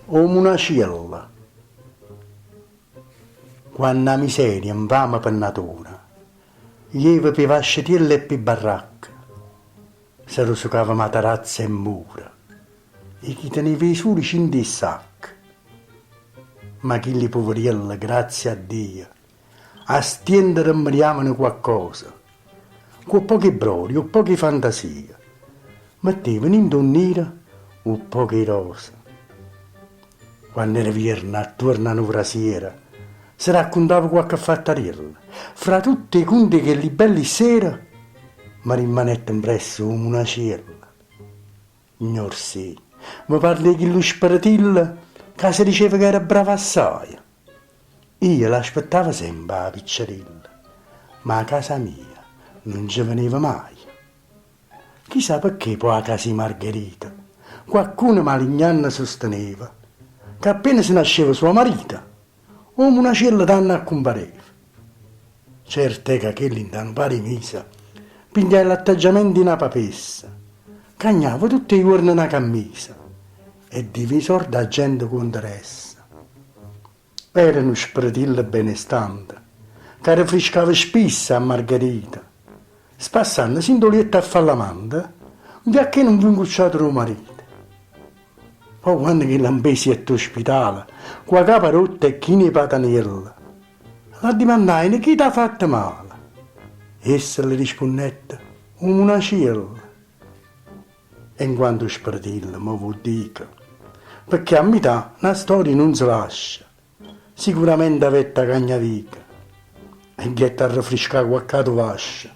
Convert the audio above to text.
come una cella. Quando la miseria infama per natura, io per vascetielle e per baracca, si rosicava matarazza e mura, e chi teneva i soli cinti e sacca. Ma chi li poverielli, grazie a Dio, a stiendere meriavano qualcosa, con pochi brodi o poche fantasie, mettevano in donnira o poche rose. Quando era vierna, attorno a una sera, si raccontava qualche fattarella, fra tutti i conti che li belli sera, ma rimanette impresso come una cella. Ignor sì, mi parli che lo sparatillo, che si diceva che era brava assai. Io l'aspettavo sempre la piccerilla, ma a casa mia non ci veniva mai. Chissà perché poi a casa di Margherita qualcuno malignanno sosteneva che appena si nasceva sua marita, come una cella d'anno accompariva. Certo è che quelli in un pari misa pigliai l'atteggiamento di una papessa, cagnava tutti i giorni una camisa e divisor da gente contro essa. Era uno spratillo benestante, che rifrescava spesso a Margherita, spassando sindolietta a fallamanda, perché non vi ingucciato il marito. Poi quando che l'ampesi all'ospedale, con la capa rotta e chi ne patanella, la domandai chi t'ha fatto male. Essa le rispondette, una cella. E in quanto spratillo, mi vuol dire, perché a metà una storia non si lascia. Sicuramente avete cagnavica e ghetta a rifrescare qualche vascia.